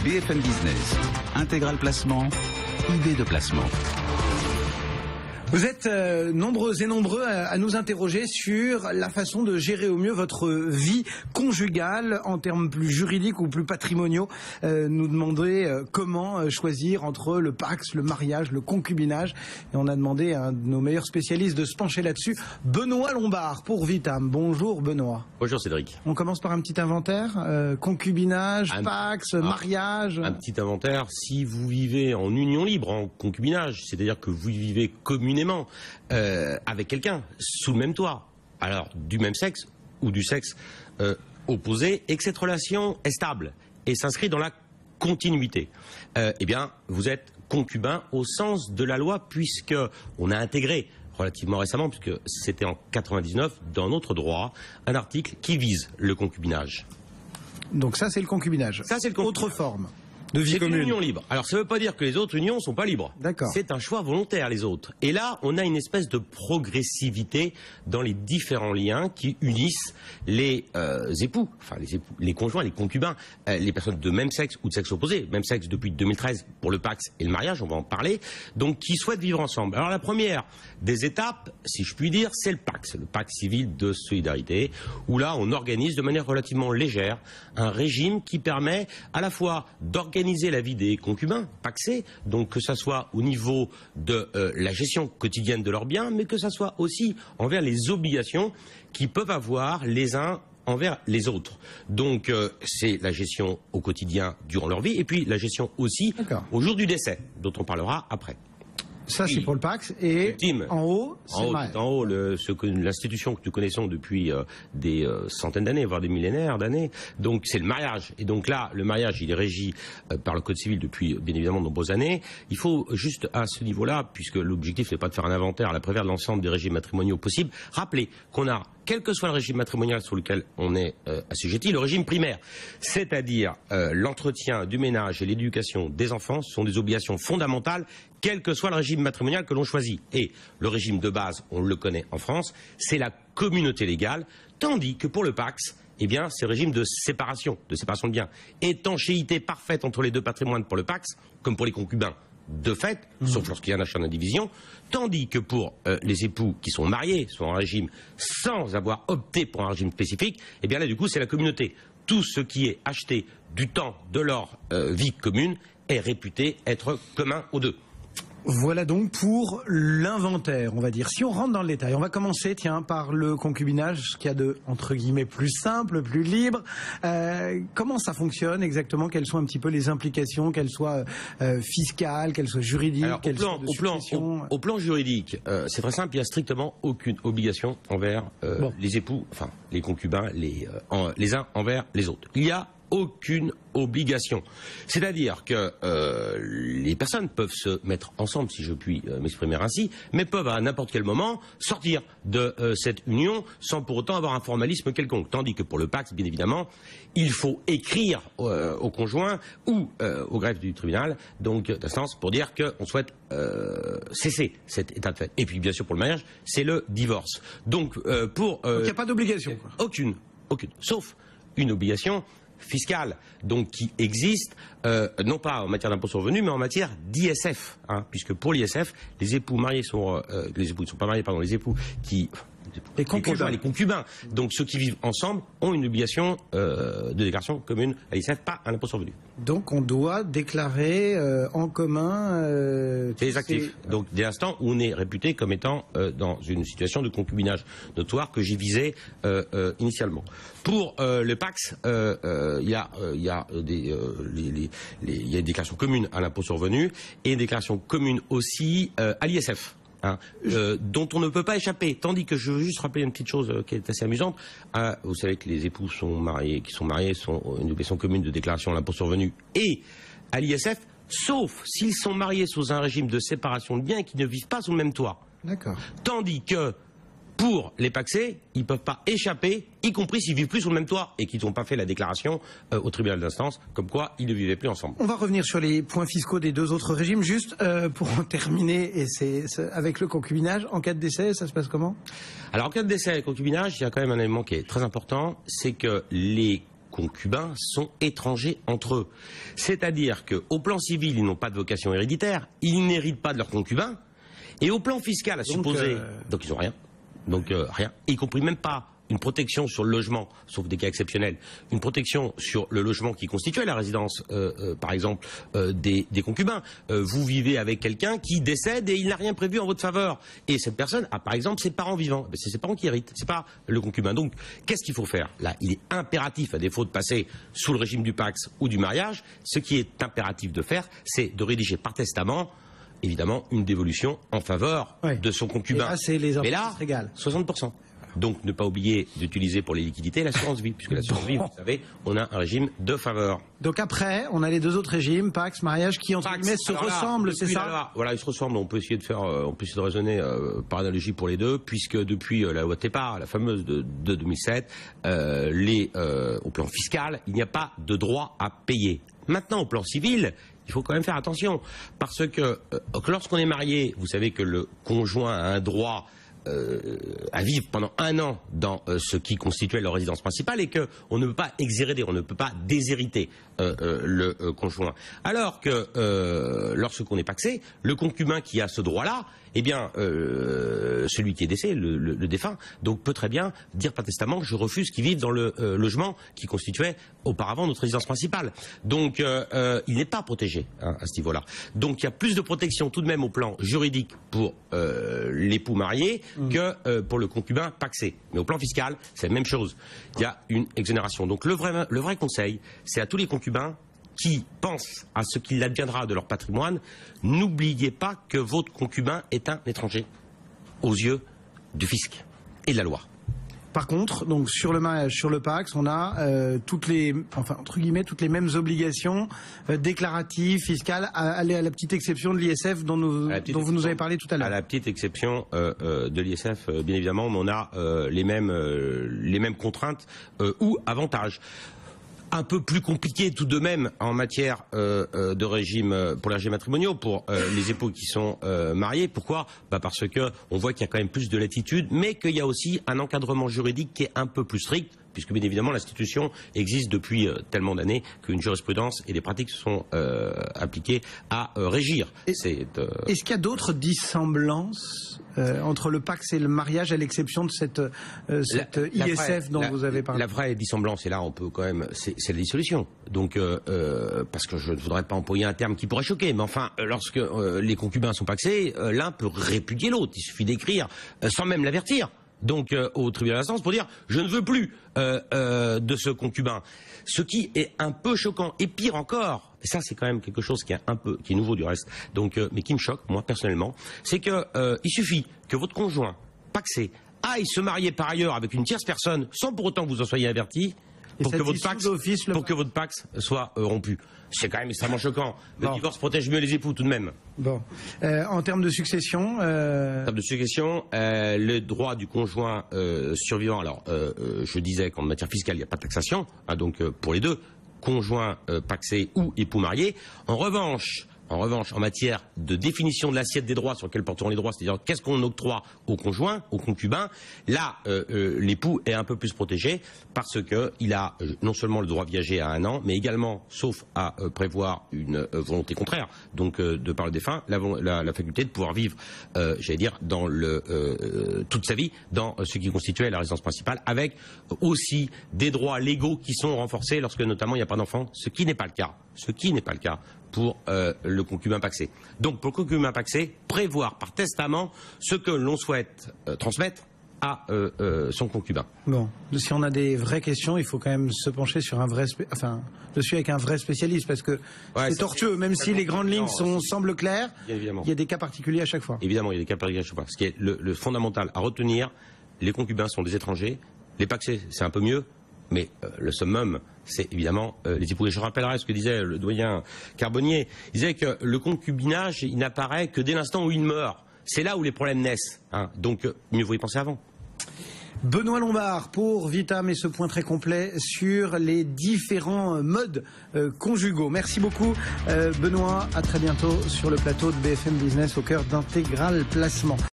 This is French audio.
BFM Business, Intégral Placement, idée de placement. Vous êtes nombreux et nombreux à nous interroger sur la façon de gérer au mieux votre vie conjugale en termes plus juridiques ou plus patrimoniaux. Nous demander comment choisir entre le pax, le mariage, le concubinage. Et on a demandé à un de nos meilleurs spécialistes de se pencher là-dessus, Benoît Lombard pour Vitam. Bonjour Benoît. Bonjour Cédric. On commence par un petit inventaire, concubinage, pax, mariage. Un petit inventaire, si vous vivez en union libre, en concubinage, c'est-à-dire que vous vivez communément avec quelqu'un sous le même toit, alors du même sexe ou du sexe opposé, et que cette relation est stable et s'inscrit dans la continuité, eh bien vous êtes concubin au sens de la loi, puisque on a intégré relativement récemment, puisque c'était en 99 dans notre droit, un article qui vise le concubinage. Donc ça c'est le concubinage. Ça c'est le concubinage. Autre forme de vie commune. C'est une union libre. Alors ça ne veut pas dire que les autres unions ne sont pas libres. D'accord. C'est un choix volontaire, les autres. Et là, on a une espèce de progressivité dans les différents liens qui unissent les époux, enfin les conjoints, les concubins, les personnes de même sexe ou de sexe opposé, même sexe depuis 2013 pour le pax et le mariage, on va en parler, donc qui souhaitent vivre ensemble. Alors la première des étapes, si je puis dire, c'est le pacte civil de solidarité, où là on organise de manière relativement légère un régime qui permet à la fois d'organiser la vie des concubins paxés, donc que ça soit au niveau de la gestion quotidienne de leurs biens, mais que ça soit aussi envers les obligations qu'ils peuvent avoir les uns envers les autres. Donc c'est la gestion au quotidien durant leur vie, et puis la gestion aussi au jour du décès, dont on parlera après. Ça, c'est pour le Pax. Et en haut, c'est le mariage. En haut, l'institution que nous connaissons depuis des centaines d'années, voire des millénaires d'années, donc c'est le mariage. Et donc là, le mariage, il est régi par le Code civil depuis, bien évidemment, de nombreuses années. Il faut juste, à ce niveau-là, puisque l'objectif n'est pas de faire un inventaire à la prévère de l'ensemble des régimes matrimoniaux possibles, rappeler qu'on a, quel que soit le régime matrimonial sur lequel on est assujetti, le régime primaire, c'est-à-dire l'entretien du ménage et l'éducation des enfants, sont des obligations fondamentales, quel que soit le régime matrimonial que l'on choisit. Et le régime de base, on le connaît en France, c'est la communauté légale, tandis que pour le Pax, eh bien, c'est le régime de séparation de biens. Étanchéité parfaite entre les deux patrimoines pour le Pax, comme pour les concubins, de fait, sauf lorsqu'il y a un achat d'indivision, tandis que pour les époux qui sont mariés, sont en régime sans avoir opté pour un régime spécifique, eh bien là, du coup, c'est la communauté. Tout ce qui est acheté du temps de leur vie commune est réputé être commun aux deux. Voilà donc pour l'inventaire, on va dire. Si on rentre dans le détail, on va commencer, tiens, par le concubinage, ce qu'il y a de, entre guillemets, plus simple, plus libre. Comment ça fonctionne exactement? Quelles sont un petit peu les implications, qu'elles soient fiscales, qu'elles soient juridiques? Alors, au plan juridique, c'est très simple, il n'y a strictement aucune obligation envers les époux, enfin les concubins, les uns envers les autres. Il y a aucune obligation. C'est-à-dire que les personnes peuvent se mettre ensemble, si je puis m'exprimer ainsi, mais peuvent à n'importe quel moment sortir de cette union sans pour autant avoir un formalisme quelconque. Tandis que pour le Pax, bien évidemment, il faut écrire au conjoint ou au greffe du tribunal, donc d'instance, pour dire qu'on souhaite cesser cet état de fait. Et puis bien sûr pour le mariage, c'est le divorce. Donc donc il n'y a pas d'obligation. Aucune. Sauf une obligation fiscale, donc qui existe, non pas en matière d'impôt sur le revenu, mais en matière d'ISF, puisque pour l'ISF, les époux mariés sont, les époux ne sont pas mariés, pardon, les époux qui... Les concubins, donc ceux qui vivent ensemble, ont une obligation de déclaration commune à l'ISF, pas un impôt sur le revenu. Donc on doit déclarer en commun... c'est les actifs. Donc dès l'instant où on est réputé comme étant dans une situation de concubinage notoire que j'y visais initialement. Pour le Pax, il y a une déclaration commune à l'impôt sur le revenu et une déclaration commune aussi à l'ISF. Dont on ne peut pas échapper. Tandis que je veux juste rappeler une petite chose qui est assez amusante. Vous savez que les époux qui sont mariés sont une obligation commune de déclaration à l'impôt sur le revenu et à l'ISF, sauf s'ils sont mariés sous un régime de séparation de biens et qui ne vivent pas sous le même toit. D'accord. Tandis que pour les paxés, ils ne peuvent pas échapper, y compris s'ils vivent plus sous le même toit et qu'ils n'ont pas fait la déclaration au tribunal d'instance, comme quoi ils ne vivaient plus ensemble. On va revenir sur les points fiscaux des deux autres régimes, juste pour en terminer, et c'est avec le concubinage. En cas de décès, ça se passe comment? Alors en cas de décès et concubinage, il y a quand même un élément qui est très important, c'est que les concubins sont étrangers entre eux. C'est-à-dire qu'au plan civil, ils n'ont pas de vocation héréditaire, ils n'héritent pas de leurs concubins, et au plan fiscal, à supposer, donc ils n'ont rien, rien, y compris même pas une protection sur le logement, sauf des cas exceptionnels, une protection sur le logement qui constituait la résidence, par exemple, des concubins. Vous vivez avec quelqu'un qui décède et il n'a rien prévu en votre faveur. Et cette personne a, par exemple, ses parents vivants. C'est ses parents qui héritent, c'est pas le concubin. Donc, qu'est-ce qu'il faut faire? Là, il est impératif, à défaut de passer sous le régime du Pacs ou du mariage, ce qui est impératif de faire, c'est de rédiger par testament, évidemment, une dévolution en faveur de son concubin. Et là, c'est les mais là, 60%. Donc, ne pas oublier d'utiliser pour les liquidités l'assurance vie, puisque l'assurance vie, vous savez, on a un régime de faveur. Donc après, on a les deux autres régimes, Pacs, mariage, qui entre guillemets se ressemblent, c'est ça? Voilà, ils se ressemblent. On peut essayer de faire, on peut essayer de raisonner par analogie pour les deux, puisque depuis la loi TEPA, la fameuse de 2007, au plan fiscal, il n'y a pas de droit à payer. Maintenant, au plan civil, il faut quand même faire attention, parce que lorsqu'on est marié, vous savez que le conjoint a un droit à vivre pendant 1 an dans ce qui constituait leur résidence principale et qu'on ne peut pas exhéréder, on ne peut pas déshériter le conjoint. Alors que lorsqu'on est pacsé, le concubin qui a ce droit-là, eh bien, celui qui est décédé, le défunt, donc peut très bien dire par testament que je refuse qu'il vive dans le logement qui constituait auparavant notre résidence principale. Donc, il n'est pas protégé à ce niveau-là. Donc, il y a plus de protection tout de même au plan juridique pour l'époux marié que pour le concubin pacsé. Mais au plan fiscal, c'est la même chose. Il y a une exonération. Donc, le vrai conseil, c'est à tous les concubins qui pensent à ce qu'il adviendra de leur patrimoine, n'oubliez pas que votre concubin est un étranger aux yeux du fisc et de la loi. Par contre, donc sur le mariage, sur le Pacs, on a toutes les mêmes obligations déclaratives, fiscales, à la petite exception de l'ISF dont vous nous avez parlé tout à l'heure. À la petite exception de l'ISF, bien évidemment, mais on a les mêmes contraintes ou avantages. Un peu plus compliqué tout de même en matière de régime pour les régimes matrimoniaux pour les époux qui sont mariés. Pourquoi? Parce que on voit qu'il y a quand même plus de latitude, mais qu'il y a aussi un encadrement juridique qui est un peu plus strict, puisque bien évidemment l'institution existe depuis tellement d'années qu'une jurisprudence et des pratiques sont appliquées à régir. Est-ce qu'il y a d'autres dissemblances entre le Pacs et le mariage, à l'exception de cette ISF dont vous avez parlé? La vraie dissemblance, et là on peut quand même, c'est la dissolution. Donc, parce que je ne voudrais pas employer un terme qui pourrait choquer, mais enfin, lorsque les concubins sont pacsés, l'un peut répudier l'autre. Il suffit d'écrire sans même l'avertir. Donc au tribunal d'instance pour dire je ne veux plus de ce concubin, ce qui est un peu choquant et pire encore, et ça c'est quand même quelque chose qui est nouveau du reste, donc mais qui me choque moi personnellement, c'est que il suffit que votre conjoint pacsé aille se marier par ailleurs avec une tierce personne sans pour autant que vous en soyez averti pour que votre Pacs soit rompu. C'est quand même extrêmement choquant. Le divorce protège mieux les époux tout de même. Bon. En termes de succession, En termes de succession, le droit du conjoint survivant. Alors, je disais qu'en matière fiscale, il n'y a pas de taxation, donc pour les deux, conjoint pacsé ou époux marié. En revanche, en matière de définition de l'assiette des droits sur lesquels porteront les droits, c'est-à-dire qu'est-ce qu'on octroie au conjoint, au concubin, là, l'époux est un peu plus protégé parce qu'il a non seulement le droit de viager à 1 an, mais également, sauf à prévoir une volonté contraire, donc de par le défunt, la faculté de pouvoir vivre, j'allais dire, dans toute sa vie, dans ce qui constituait la résidence principale, avec aussi des droits légaux qui sont renforcés lorsque notamment il n'y a pas d'enfant, ce qui n'est pas le cas pour le concubin pacsé. Donc pour le concubin pacsé, prévoir par testament ce que l'on souhaite transmettre à son concubin. Bon, si on a des vraies questions, il faut quand même se pencher sur dessus avec un vrai spécialiste, parce que c'est tortueux, même si les grandes lignes semblent claires, il y a des cas particuliers à chaque fois. Évidemment, il y a des cas particuliers à chaque fois. Ce qui est le fondamental à retenir, les concubins sont des étrangers, les pacsés c'est un peu mieux, mais le summum, c'est évidemment les époux. Et je rappellerai ce que disait le doyen Carbonnier. Il disait que le concubinage, il n'apparaît que dès l'instant où il meurt. C'est là où les problèmes naissent. Donc, mieux vaut y penser avant. Benoît Lombard pour Vitam et ce point très complet sur les différents modes conjugaux. Merci beaucoup Benoît, à très bientôt sur le plateau de BFM Business au cœur d'Intégral Placement.